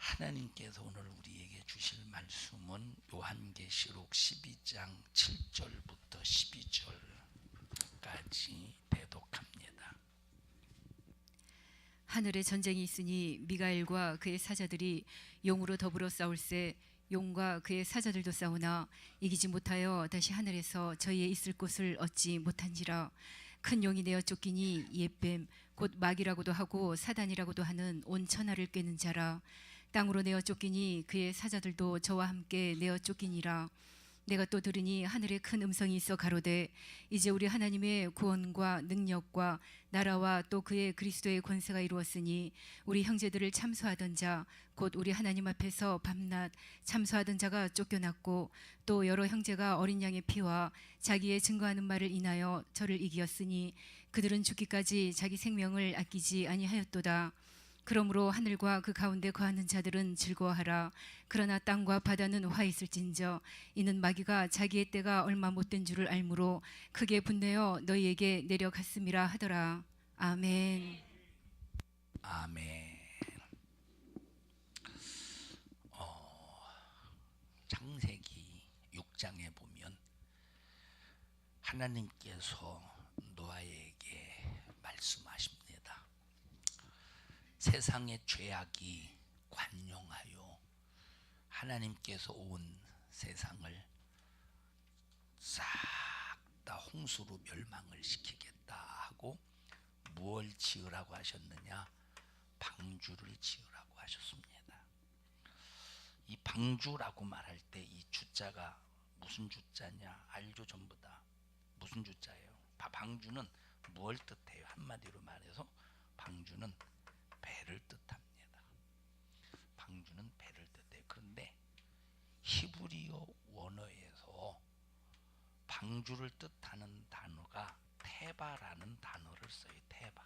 하나님께서 오늘 우리에게 주실 말씀은 요한계시록 12장 7절부터 12절까지 대독합니다. 하늘에 전쟁이 있으니 미가엘과 그의 사자들이 용으로 더불어 싸울세. 용과 그의 사자들도 싸우나 이기지 못하여 다시 하늘에서 저희의 있을 곳을 얻지 못한지라. 큰 용이 내어 쫓기니 옛뱀 곧 마귀라고도 하고 사단이라고도 하는 온 천하를 꿰는 자라. 땅으로 내어 쫓기니 그의 사자들도 저와 함께 내어 쫓기니라. 내가 또 들으니 하늘에 큰 음성이 있어 가로되 이제 우리 하나님의 구원과 능력과 나라와 또 그의 그리스도의 권세가 이루었으니 우리 형제들을 참소하던 자 곧 우리 하나님 앞에서 밤낮 참소하던 자가 쫓겨났고 또 여러 형제가 어린 양의 피와 자기의 증거하는 말을 인하여 저를 이기었으니 그들은 죽기까지 자기 생명을 아끼지 아니하였도다. 그러므로 하늘과 그 가운데 거하는 자들은 즐거워하라. 그러나 땅과 바다는 화 있을진저 이는 마귀가 자기의 때가 얼마 못된 줄을 알므로 크게 분내어 너희에게 내려갔음이라 하더라. 아멘. 아멘. 창세기 6장에 보면 하나님께서 노아에게 말씀하십니다. 세상의 죄악이 관영하여 하나님께서 온 세상을 싹 다 홍수로 멸망을 시키겠다 하고 무엇을 지으라고 하셨느냐? 방주를 지으라고 하셨습니다. 이 방주라고 말할 때 이 주자가 무슨 주자냐? 알죠? 전부 다 무슨 주자예요? 방주는 뭘 뜻해요? 한마디로 말해서 방주는 배를 뜻합니다. 방주는 배를 뜻해요. 그런데 히브리어 원어에서 방주를 뜻하는 단어가 테바라는 단어를 써요. 테바.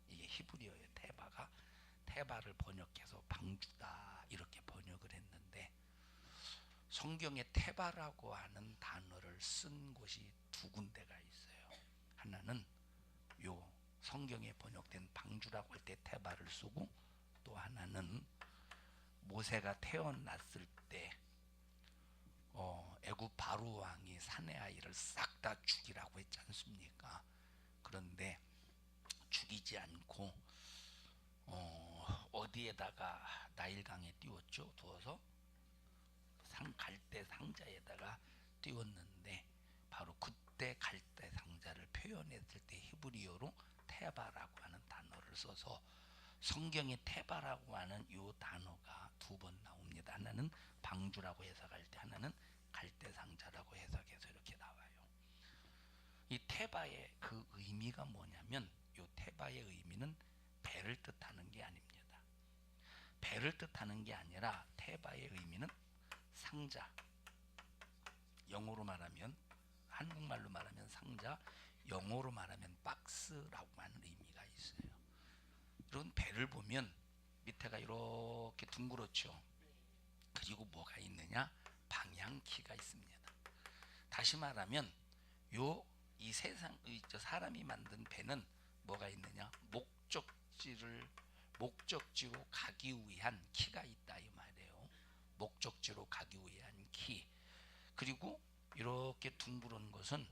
이게 히브리어의 테바가 테바를 번역해서 방주다 이렇게 번역을 했는데, 성경에 테바라고 하는 단어를 쓴 곳이 두 군데가 있어요. 하나는 요 성경에 번역된 방주라고 할 때 테바를 쓰고, 또 하나는 모세가 태어났을 때 애굽 바로 왕이 사내 아이를 싹 다 죽이라고 했지 않습니까? 그런데 죽이지 않고 어디에다가 나일강에 띄웠죠. 두어서 갈대 상자에다가 띄웠는데, 바로 그때 갈대 상자를 표현했을 때 히브리어로 테바라고 하는 단어를 써서 성경에 테바라고 하는 이 단어가 두 번 나옵니다. 하나는 방주라고 해석할 때, 하나는 갈대 상자라고 해석해서 이렇게 나와요. 이 테바의 그 의미가 뭐냐면, 이 테바의 의미는 배를 뜻하는 게 아닙니다. 배를 뜻하는 게 아니라 테바의 의미는 상자, 영어로 말하면, 한국말로 말하면 상자, 영어로 말하면 박스라고 하는 의미가 있어요. 이런 배를 보면 밑에가 이렇게 둥그렇죠. 그리고 뭐가 있느냐? 방향키가 있습니다. 다시 말하면 이 세상 사람이 만든 배는 뭐가 있느냐? 목적지로 가기 위한 키가 있다 이 말이에요. 목적지로 가기 위한 키. 그리고 이렇게 둥그런 것은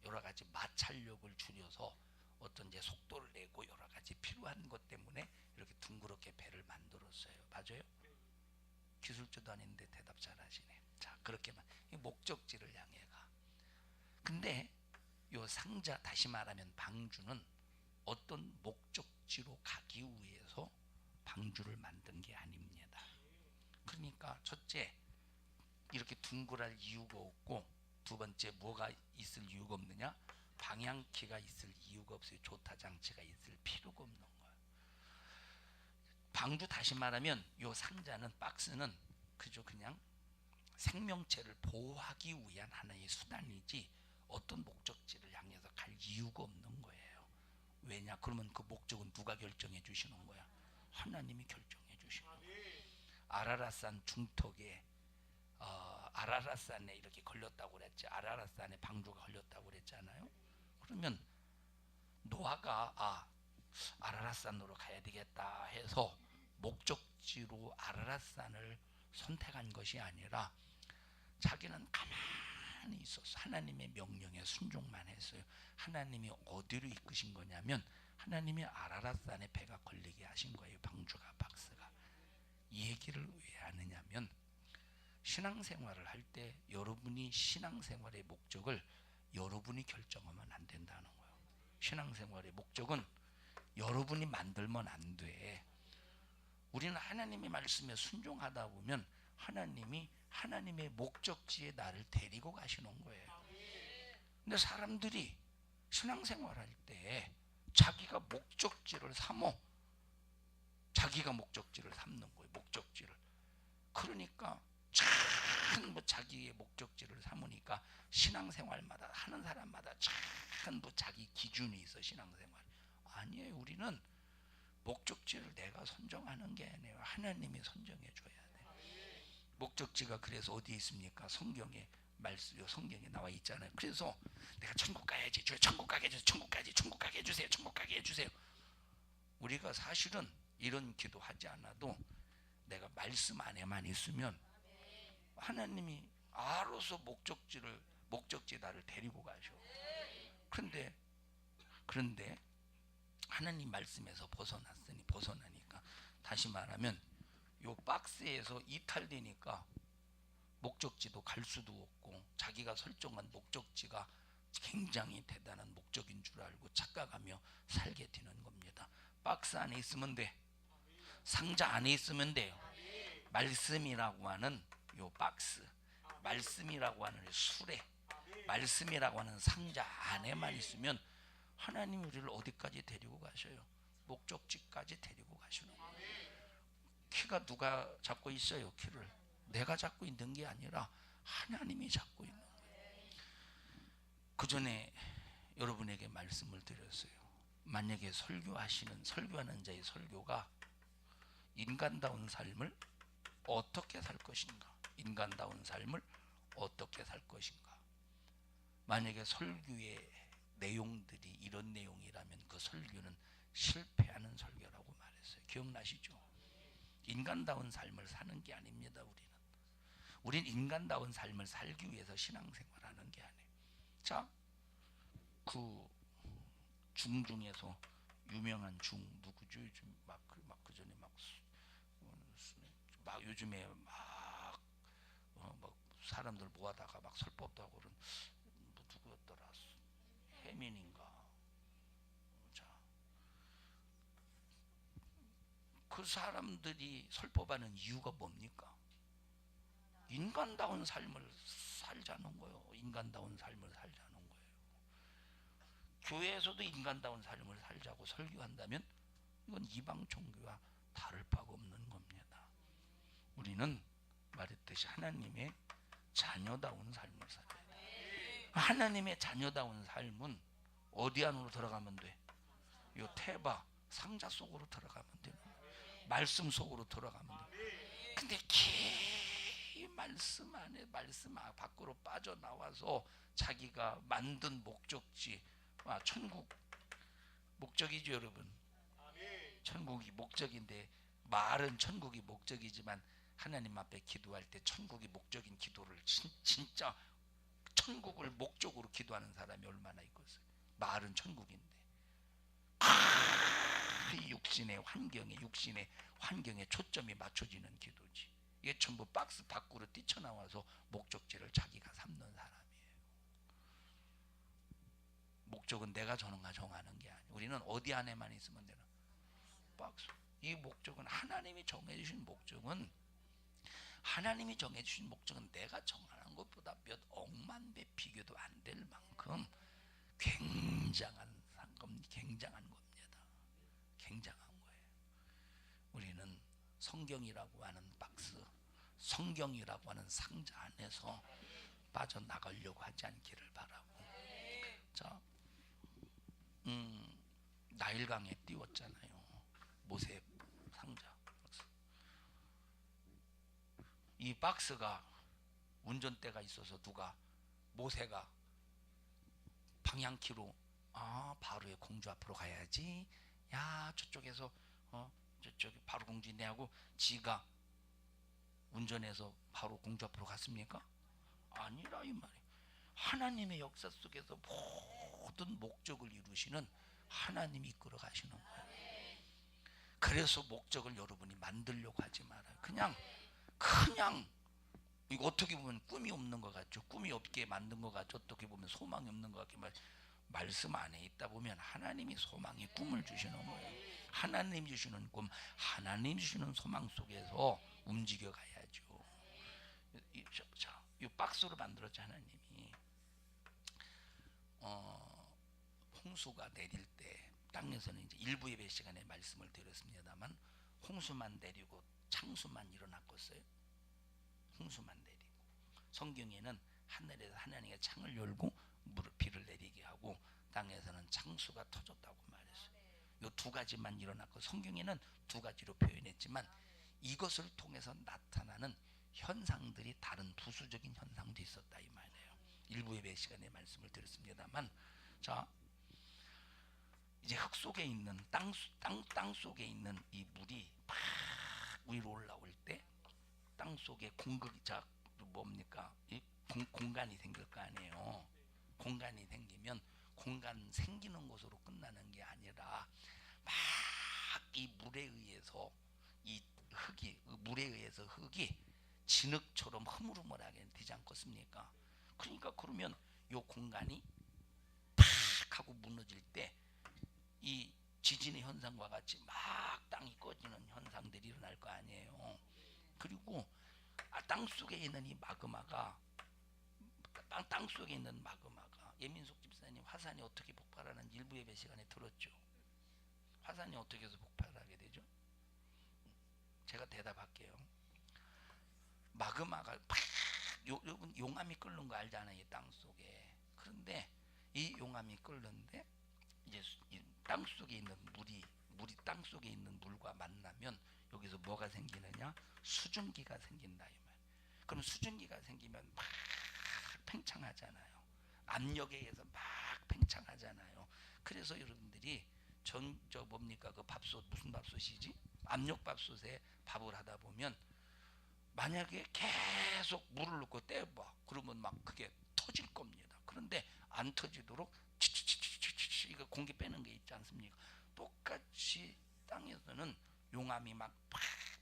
여러 가지 마찰력을 줄여서 어떤 이제 속도를 내고 여러 가지 필요한 것 때문에 이렇게 둥그렇게 배를 만들었어요. 맞아요? 기술자도 아닌데 대답 잘하시네. 자, 그렇게만 목적지를 향해 가. 근데 요 상자, 다시 말하면 방주는 어떤 목적지로 가기 위해서 방주를 만든 게 아닙니다. 그러니까 첫째, 이렇게 둥글할 이유가 없고, 두 번째, 뭐가 있을 이유가 없느냐? 방향키가 있을 이유가 없어요. 조타 장치가 있을 필요가 없는 거예요. 방주, 다시 말하면 요 상자는, 박스는 그저 그냥 생명체를 보호하기 위한 하나의 수단이지 어떤 목적지를 향해서 갈 이유가 없는 거예요. 왜냐? 그러면 그 목적은 누가 결정해 주시는 거야? 하나님이 결정해 주시는 거예요. 아라랏산 중턱에 아라랏산에 이렇게 걸렸다고 그랬지. 아라랏산에 방주가 걸렸다고 그랬잖아요. 그러면 노아가 아라랏산으로 가야 되겠다 해서 목적지 목적지로 아라랏산을 선택한 것이 아니라 자기는 가만히 있었어. 하나님의 명령에 순종만 했어요. 하나님이 어디로 이끄신 거냐면 하나님이 아라랏산에 배가 걸리게 하신 거예요. 방주가 박스가. 이 얘기를 왜 하느냐면 신앙생활을 할 때 여러분이 신앙생활의 목적을 여러분이 결정하면 안 된다는 거예요. 신앙생활의 목적은 여러분이 만들면 안 돼. 우리는 하나님의 말씀에 순종하다 보면 하나님이 하나님의 목적지에 나를 데리고 가시는 거예요. 근데 사람들이 신앙생활할 때 자기가 목적지를 삼어 자기가 목적지를 삼는 거예요. 목적지를. 그러니까 전부 자기의 목적지를 삼으니까 신앙생활마다 하는 사람마다 전부 자기 기준이 있어. 신앙생활 아니에요. 우리는 목적지를 내가 선정하는 게 아니에요. 하나님이 선정해 줘야 돼. 목적지가 그래서 어디 있습니까? 성경에 말씀, 성경에 나와 있잖아요. 그래서 내가 천국 가야지, 천국 가게 해주세요, 천국 가게 해주세요, 천국 가게 해주세요. 우리가 사실은 이런 기도하지 않아도 내가 말씀 안에만 있으면 하나님이 알아서 목적지에 나를 데리고 가셔. 그런데 하나님 말씀에서 벗어나니까 다시 말하면 요 박스에서 이탈되니까 목적지도 갈 수도 없고 자기가 설정한 목적지가 굉장히 대단한 목적인 줄 알고 착각하며 살게 되는 겁니다. 박스 안에 있으면 돼. 상자 안에 있으면 돼요. 말씀이라고 하는 요 박스, 말씀이라고 하는 수레, 말씀이라고 하는 상자 안에만 있으면 하나님 우리를 어디까지 데리고 가셔요? 목적지까지 데리고 가시는 거예요. 키가 누가 잡고 있어요? 키를 내가 잡고 있는 게 아니라 하나님이 잡고 있는 거예요. 그 전에 여러분에게 말씀을 드렸어요. 만약에 설교하는 자의 설교가 인간다운 삶을 어떻게 살 것인가, 인간다운 삶을 어떻게 살 것인가. 만약에 설교의 내용들이 이런 내용이라면 그 설교는 실패하는 설교라고 말했어요. 기억나시죠? 인간다운 삶을 사는 게 아닙니다. 우린 인간다운 삶을 살기 위해서 신앙생활하는 게 아니에요. 자, 그 중에서 유명한 누구죠? 요즘 막 그전에 막 요즘에 막 사람들 모아다가 막 설법도 하고 그런 누구였더라? 해민인가? 자, 그 사람들이 설법하는 이유가 뭡니까? 인간다운 삶을 살자는 거예요. 인간다운 삶을 살자는 거예요. 교회에서도 인간다운 삶을 살자고 설교한다면 이건 이방 종교와 다를 바가 없는 겁니다. 우리는 말했듯이 하나님의 자녀다운 삶을 살아야 돼. 하나님의 자녀다운 삶은 어디 안으로 들어가면 돼? 이 테바 상자 속으로 들어가면 돼. 말씀 속으로 들어가면 돼. 근데 말씀 안에 말씀 밖으로 빠져나와서 자기가 만든 목적지, 천국 목적이죠, 여러분. 천국이 목적인데 말은 천국이 목적이지만 하나님 앞에 기도할 때 천국이 목적인 기도를 진짜 천국을 목적으로 기도하는 사람이 얼마나 있겠어요. 말은 천국인데 육신의 환경에 초점이 맞춰지는 기도지. 이게 전부 박스 밖으로 뛰쳐나와서 목적지를 자기가 삼는 사람이에요. 목적은 내가 정하는 게 아니에요. 우리는 어디 안에만 있으면 되나? 박스. 이 목적은 하나님이 정해주신 목적은 내가 정하는 것보다 몇 억만 배 비교도 안 될 만큼 굉장한 겁니다. 굉장한 거예요. 우리는 성경이라고 하는 박스, 성경이라고 하는 상자 안에서 빠져나가려고 하지 않기를 바라고. 자, 나일강에 띄웠잖아요. 모세 상자. 이 박스가 운전대가 있어서 모세가 방향키로 바로의 공주 앞으로 가야지. 야, 저쪽에서 저기 바로 공주 내하고 지가 운전해서 바로 공주 앞으로 갔습니까? 아니라 이 말이에요. 하나님의 역사 속에서 모든 목적을 이루시는 하나님이 이끌어 가시는 거예요. 그래서 목적을 여러분이 만들려고 하지 말아요. 그냥 이거 어떻게 보면 꿈이 없는 것 같죠. 꿈이 없게 만든 것 같죠. 어떻게 보면 소망이 없는 것 같게 말씀 안에 있다 보면 하나님이 소망의 꿈을 주시는 거예요. 하나님 주시는 꿈, 하나님 주시는 소망 속에서 움직여 가야죠. 이 박스로 만들었죠. 하나님이 홍수가 내릴 때 땅에서는 이제 일부 예배 시간에 말씀을 드렸습니다만 홍수만 내리고 창수만 일어났겠어요? 홍수만 내리고 성경에는 하늘에서 하나님의 창을 열고 비를 내리게 하고 땅에서는 창수가 터졌다고 말했어요. 이 두 가지만 일어났고 성경에는 두 가지로 표현했지만 이것을 통해서 나타나는 현상들이 다른 부수적인 현상도 있었다 이 말이에요. 일부 예배 시간에 말씀을 드렸습니다만 자 이제 흙 속에 있는 땅 속에 있는 이 물이 막 위로 올라올 때 땅 속에 공급이 자 뭡니까? 공간이 생길 거 아니에요. 공간이 생기면 공간 생기는 것으로 끝나는 게 아니라 막 이 물에 의해서 물에 의해서 흙이 진흙처럼 흐물흐물하게 되지 않겠습니까? 그러니까 그러면 이 공간이 팍 하고 무너질 때 이 지진의 현상과 같이 막 땅이 꺼지는 현상들이 일어날 거 아니에요. 그리고 땅 속에 있는 이 마그마가 땅 속에 있는 마그마가 예민숙 집사님 화산이 어떻게 폭발하는지 일부 예배 시간에 들었죠. 화산이 어떻게 해서 폭발하게 되죠? 제가 대답할게요. 마그마가 팍 여러분 용암이 끓는 거 알잖아요. 이 땅 속에. 그런데 이 용암이 끓는데 이제 땅 속에 있는 물이 땅 속에 있는 물과 만나면 여기서 뭐가 생기느냐? 수증기가 생긴다 이 말. 그럼 수증기가 생기면 막 팽창하잖아요. 압력에 의해서 막 팽창하잖아요. 그래서 여러분들이 저 뭡니까 그 밥솥 무슨 밥솥이지? 압력밥솥에 밥을 하다 보면 만약에 계속 물을 넣고 떼봐 그러면 막 그게 터질 겁니다. 그런데 안 터지도록 치치치치치치 이거 공기 빼는 게 있지 않습니까? 똑같이 땅에서는 용암이 막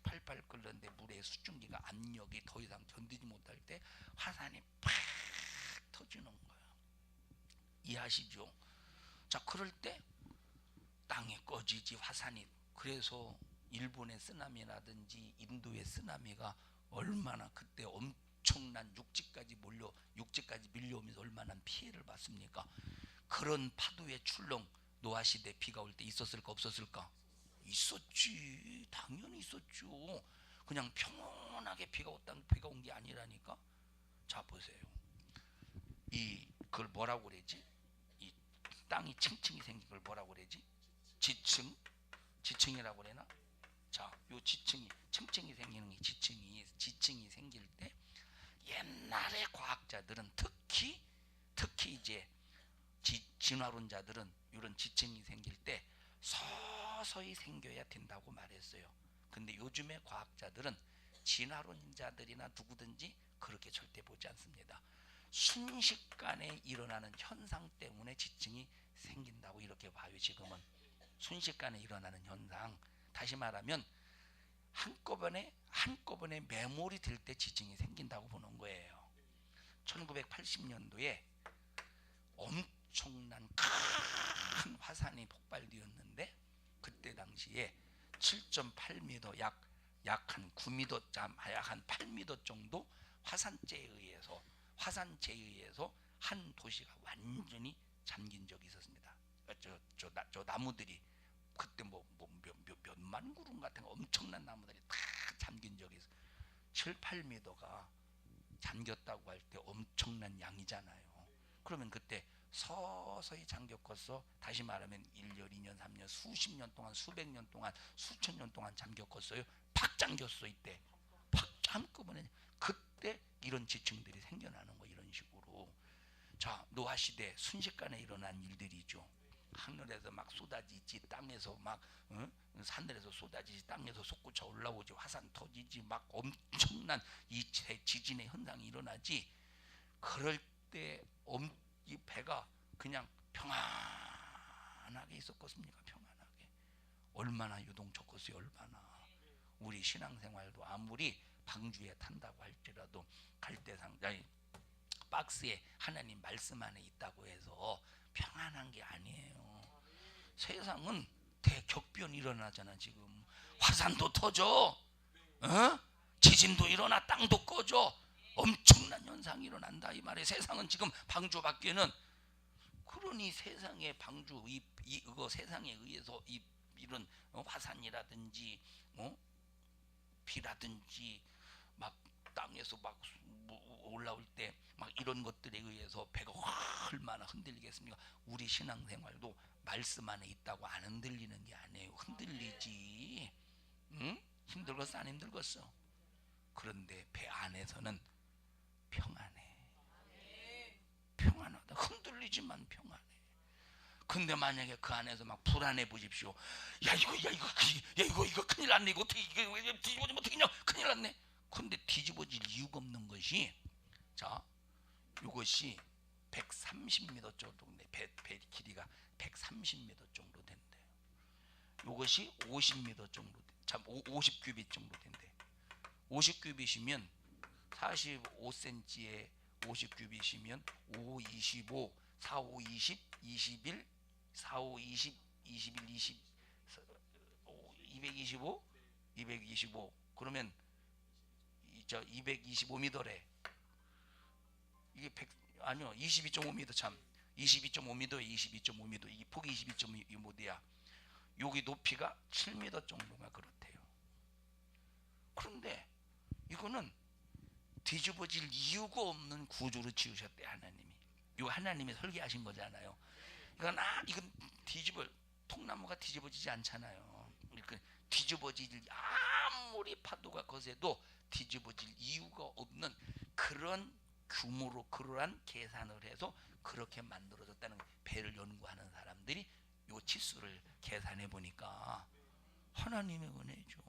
팔팔 끓는데 물의 수증기가 압력이 더 이상 견디지 못할 때 화산이 팍 터지는 거예요. 이해하시죠? 자 그럴 때 땅이 꺼지지 화산이. 그래서 일본의 쓰나미라든지 인도의 쓰나미가 얼마나 그때 엄청난 육지까지 밀려오면서 얼마나 피해를 받습니까? 그런 파도의 출렁 노아 시대 비가 올 때 있었을까 없었을까? 있었지. 당연히 있었죠. 그냥 평온하게 비가 온 게 아니라니까. 자 보세요. 그걸 뭐라고 그러지? 이 땅이 층층이 생긴 걸 뭐라고 그러지? 지층이라고 그러나? 자, 요 층층이 생기는 게 지층이 생길 때 옛날의 과학자들은 특히 이제 진화론자들은 이런 지층이 생길 때 서서히 생겨야 된다고 말했어요. 근데 요즘의 과학자들은 진화론자들이나 누구든지 그렇게 절대 보지 않습니다. 순식간에 일어나는 현상 때문에 지층이 생긴다고 이렇게 봐요. 지금은 순식간에 일어나는 현상. 다시 말하면 한꺼번에 매몰이 될 때 지층이 생긴다고 보는 거예요. 1980년도에 엄청난 큰 화산이 폭발되었는데 그때 당시에 7.8m 약 한 9m 약 한 8m 정도 화산재에 의해서 한 도시가 완전히 잠긴 적이 있었습니다. 저 나무들이 그때 몇만 그룹 같은 엄청난 나무들이 다 잠긴 적이 있어요. 7, 8m가 잠겼다고 할 때 엄청난 양이잖아요. 그러면 그때 서서히 잠겼겠어. 다시 말하면 1년, 2년, 3년, 수십 년 동안, 수백 년 동안, 수천 년 동안 잠겼겠어요. 팍 잠겼어. 이때 팍 한꺼번에 그때 이런 지층들이 생겨나는 거 이런 식으로. 자 노아 시대 순식간에 일어난 일들이죠. 하늘에서 막 쏟아지지, 땅에서 막 산들에서 쏟아지지, 땅에서 솟구쳐 올라오지, 화산 터지지, 막 엄청난 이 지진의 현상이 일어나지. 그럴 때 이 배가 그냥 평안하게 있었겠습니까? 평안하게. 얼마나 유동적겠어요. 얼마나. 우리 신앙생활도 아무리 방주에 탄다고 할지라도 갈대상 아니 박스에 하나님 말씀 안에 있다고 해서 평안한 게 아니에요. 세상은 대격변이 일어나잖아. 지금 화산도 터져, 지진도 일어나, 땅도 꺼져, 엄청난 현상이 일어난다 이 말에. 세상은 지금 방주 밖에는, 그러니 세상의 방주 이거 세상에 의해서 이런 화산이라든지 비라든지 막 땅에서 막 올라올 때 막 이런 것들에 의해서 배가 얼마나 흔들리겠습니까? 우리 신앙생활도 말씀 안에 있다고 안 흔들리는 게 아니에요. 흔들리지. 응? 힘들겠어? 안 힘들겠어? 그런데 배 안에서는 평안해. 평안하다. 흔들리지만 평안해. 근데 만약에 그 안에서 막 불안해 보십시오. 이거 큰일 났네. 이거 어떻게 뒤집어지면 어떻게냐? 큰일 났네. 근데 뒤집어질 이유가 없는 것이, 자, 이것이 130m 정도 배 길이가 130m 정도 된대요. 이것이 50m 정도 참 50규빗 정도 된대. 50규빗이면 45cm에 50규빗이면 5, 25, 4, 5, 20, 21, 4, 5, 20, 21, 20, 225, 225. 그러면 225m래. 이게 100 아니요 22.5m 참 22.5m에 22.5m 이 폭이 22.5m야. 여기 높이가 7m 정도가 그렇대요. 그런데 이거는 뒤집어질 이유가 없는 구조로 지으셨대 하나님이. 이거 하나님이 설계하신 거잖아요. 이건 통나무가 뒤집어지지 않잖아요. 그러니까 뒤집어질 아무리 파도가 거세도 뒤집어질 이유가 없는 그런 규모로 그러한 계산을 해서 그렇게 만들어졌다는, 배를 연구하는 사람들이 요 치수를 계산해 보니까 하나님의 은혜죠.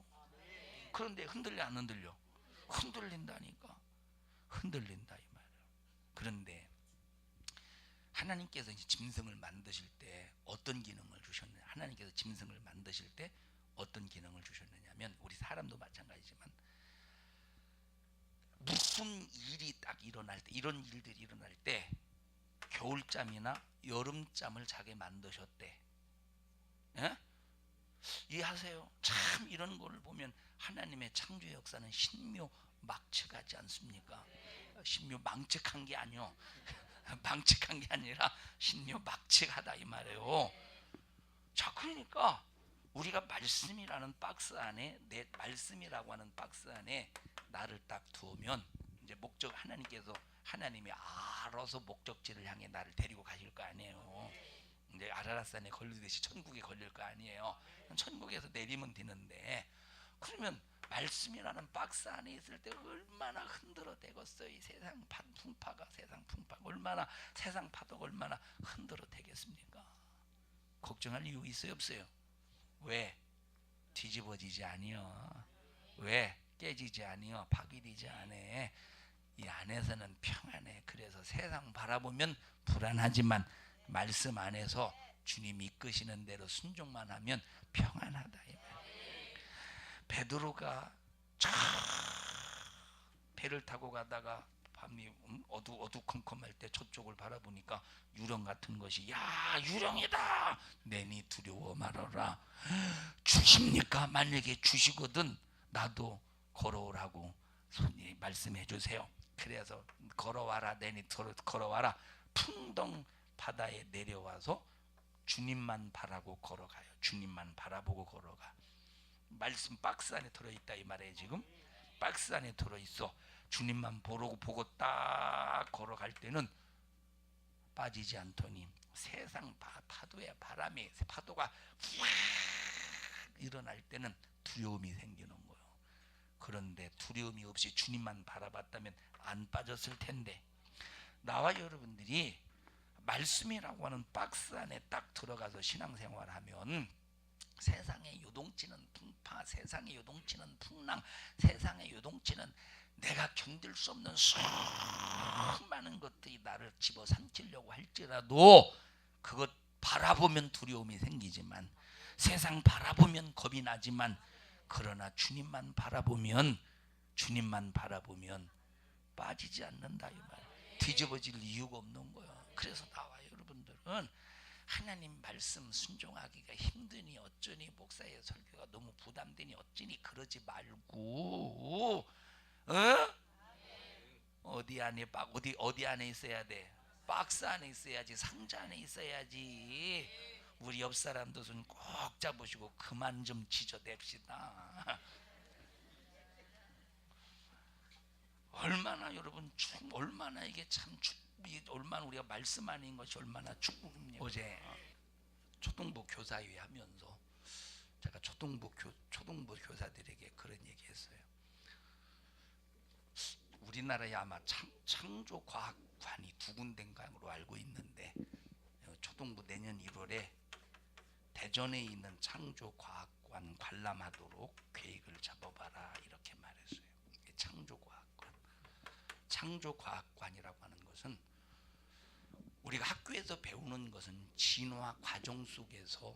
그런데 흔들려 안 흔들려? 흔들린다니까. 흔들린다 이 말이에요. 그런데 하나님께서 이제 짐승을 만드실 때 어떤 기능을 주셨느냐? 하나님께서 짐승을 만드실 때 어떤 기능을 주셨느냐면, 우리 사람도 마찬가지지만 무슨 일이 딱 일어날 때, 이런 일들이 일어날 때 겨울잠이나 여름잠을 자게 만드셨대. 예? 이해하세요? 참 이런 걸 보면 하나님의 창조의 역사는 신묘막측하지 않습니까? 신묘망측한 게 아니요. 망측한 게 아니라 신묘막측하다 이 말이에요. 자, 그러니까 우리가 말씀이라는 박스 안에, 내 말씀이라고 하는 박스 안에 나를 딱 두면, 이제 목적, 하나님이 알아서 목적지를 향해 나를 데리고 가실 거 아니에요. 이제 아라라산에 걸리듯이 천국에 걸릴 거 아니에요. 천국에서 내리면 되는데, 그러면 말씀이라는 박스 안에 있을 때 얼마나 흔들어 대겠어요. 이 세상 풍파가 얼마나, 세상 파도가 얼마나 흔들어 대겠습니까? 걱정할 이유 있어요 없어요? 왜? 뒤집어지지 아니요. 왜? 깨지지 아니요. 파괴되지 않아. 이 안에서는 평안해. 그래서 세상 바라보면 불안하지만 말씀 안에서 주님이 이끄시는 대로 순종만 하면 평안하다. 베드로가 배를 타고 가다가 밤이 어두컴컴할 때 저쪽을 바라보니까 유령 같은 것이, 야, 유령이다. 내니 두려워 말아라. 주십니까? 만약에 주시거든 나도 걸어오라고 손이 말씀해 주세요. 그래서 걸어와라. 내니 걸어와라. 풍덩 바다에 내려와서 주님만 바라고 걸어가요. 주님만 바라보고 걸어가. 말씀 박스 안에 들어있다 이 말이에요. 지금 박스 안에 들어있어. 주님만 보고 딱 걸어갈 때는 빠지지 않더니 세상 파도에, 바람에 파도가 확 일어날 때는 두려움이 생기는 거예요. 그런데 두려움이 없이 주님만 바라봤다면 안 빠졌을 텐데, 나와 여러분들이 말씀이라고 하는 박스 안에 딱 들어가서 신앙생활하면 세상에 요동치는 풍파, 세상에 요동치는 풍랑, 세상에 요동치는 내가 견딜 수 없는 수많은 것들이 나를 집어삼키려고 할지라도 그것 바라보면 두려움이 생기지만, 세상 바라보면 겁이 나지만, 그러나 주님만 바라보면 빠지지 않는다 이 말. 뒤집어질 이유가 없는 거예요. 그래서 나와요. 여러분들은 하나님 말씀 순종하기가 힘드니 어쩌니, 목사의 설교가 너무 부담되니 어쩌니 그러지 말고, 어디 안에 어디 안에 있어야 돼? 박스 안에 있어야지, 상자 안에 있어야지. 우리 옆 사람도 손 꼭 잡으시고 그만 좀 지저댑시다. 얼마나 여러분 얼마나 이게 참 얼마나 우리가 말씀 아닌 것이 얼마나 축복입니까? 어제 초등부 교사회 하면서 제가 초등부 교사들에게 그런 얘기했어요. 우리나라에 아마 창조과학관이 2군데인가로 알고 있는데, 초등부 내년 1월에 대전에 있는 창조과학관 관람하도록 계획을 잡아봐라 이렇게 말했어요. 창조과학관이라고 하는 것은 우리가 학교에서 배우는 것은 진화 과정 속에서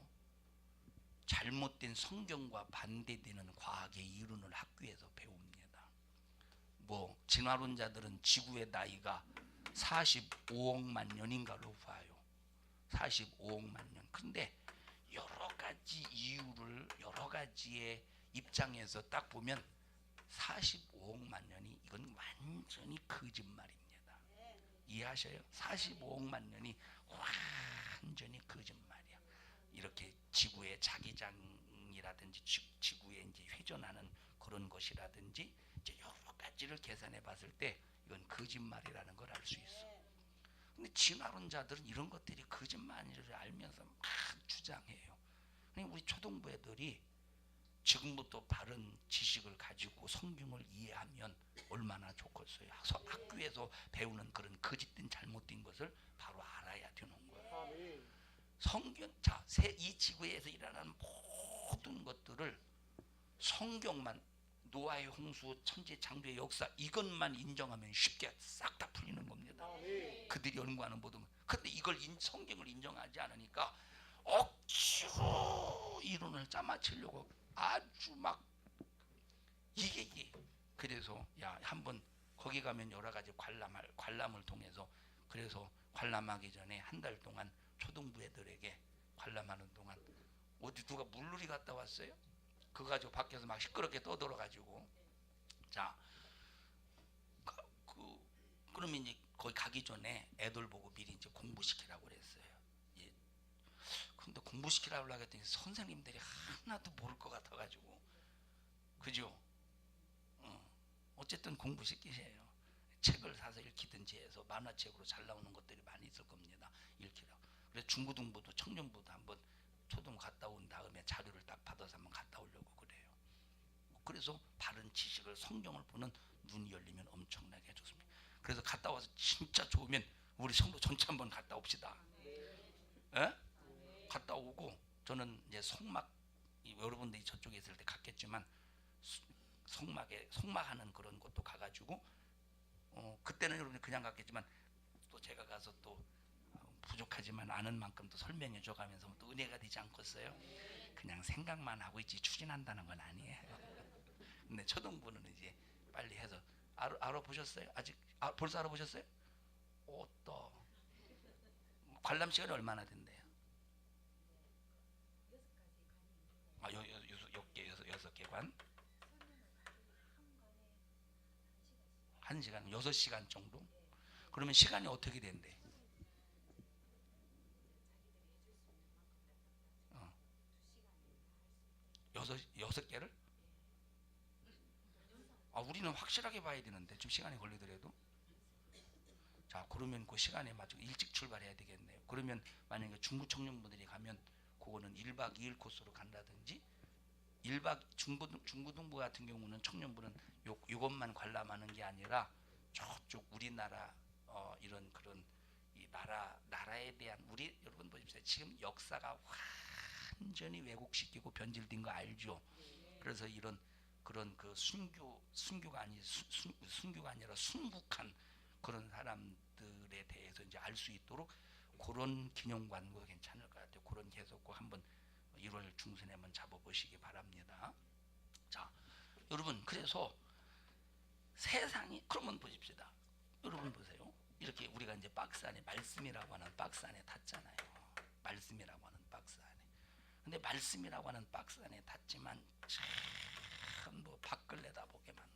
잘못된 성경과 반대되는 과학의 이론을 학교에서 배웁니다. 뭐 진화론자들은 지구의 나이가 45억만 년인가로 봐요. 45억만 년. 근데 여러 가지 이유를 여러 가지의 입장에서 딱 보면 45억만 년이 이건 완전히 거짓말입니다. 이해하셔요? 45억만 년이 완전히 거짓말이야. 이렇게 지구의 자기장이라든지 지구에 이제 회전하는 그런 것이라든지 이제 여러 가지를 계산해 봤을 때 이건 거짓말이라는 걸 알 수 있어. 근데 진화론자들은 이런 것들이 거짓말을 알면서 막 주장해요. 우리 초등부 애들이 지금부터 바른 지식을 가지고 성경을 이해하면 얼마나 좋겠어요. 학교에서 배우는 그런 거짓된 잘못된 것을 바로 알아야 되는 거예요. 성경, 이 지구에서 일어나는 모든 것들을 성경만, 노아의 홍수, 천지 창조의 역사 이것만 인정하면 쉽게 싹 다 풀리는 겁니다. 그들이 연구하는 모든 것. 근데 이걸 성경을 인정하지 않으니까 억지로 이론을 짜맞추려고 아주 막 이게 그래서 야 한번 거기 가면 여러 가지 관람을 통해서, 그래서 관람하기 전에 한 달 동안 초등부 애들에게 관람하는 동안 어디 누가 물놀이 갔다 왔어요? 그거 가지고 밖에서 막 시끄럽게 떠들어 가지고 자 그러면 이제 거기 가기 전에 애들 보고 미리 이제 공부시키라고 그랬어요. 예. 근데 공부시키라고 하랬더니 선생님들이 하나도 모를 것 같아가지고, 그죠? 어쨌든 공부시키세요. 책을 사서 읽히든지 해서 만화책으로 잘 나오는 것들이 많이 있을 겁니다. 읽히라고. 그래서 중고등부도 청년부도 한번 초등 갔다 온 다음에 자료를 딱 받아서 한번 갔다 오려고 그래요. 그래서 바른 지식을, 성경을 보는 눈이 열리면 엄청나게 좋습니다. 그래서 갔다 와서 진짜 좋으면 우리 성도 전체 한번 갔다 옵시다. 에? 갔다 오고 저는 이제 송막, 여러분들이 저쪽에 있을 때 갔겠지만 송막하는 그런 곳도 가가지고 그때는 여러분이 그냥 갔겠지만 또 제가 가서 또 부족하지만 아는 만큼 또 설명해 줘가면서 또 은혜가 되지 않겠어요? 그냥 생각만 하고 있지 추진한다는 건 아니에요. 근데 초등부는 이제 빨리 해서 알아보셨어요? 아직 벌써 알아보셨어요? 또 관람 시간이 얼마나 된대요? 여섯 개 관? 1시간, 6시간 정도? 그러면 시간이 어떻게 된대? 여섯 개를? 우리는 확실하게 봐야 되는데 좀 시간이 걸리더라도. 자, 그러면 그 시간에 맞춰 일찍 출발해야 되겠네요. 그러면 만약에 중부 청년분들이 가면 그거는 1박 2일 코스로 간다든지, 1박 중고등부 같은 경우는 청년부는 요것만 관람하는 게 아니라 저쪽 우리나라 이런 그런 이 나라에 대한 우리 여러분 보십시오. 지금 역사가 완전히 왜곡시키고 변질된 거 알죠? 그래서 이런 그런 그 순교가 아니라 순국한 그런 사람들에 대해서 이제 알 수 있도록 그런 기념관도 괜찮을 것 같아요. 그런 계속 꼭 한번 1월 중순에 한번 잡아보시기 바랍니다. 자, 여러분 그래서 세상이 그러면 보십시다. 여러분 보세요. 이렇게 우리가 이제 박스 안에 말씀이라고 하는 박스 안에 탔잖아요. 말씀이라고 하는 박스 안에. 근데 말씀이라고 하는 박스 안에 탔지만 참 뭐 밖을 내다보게 만들어.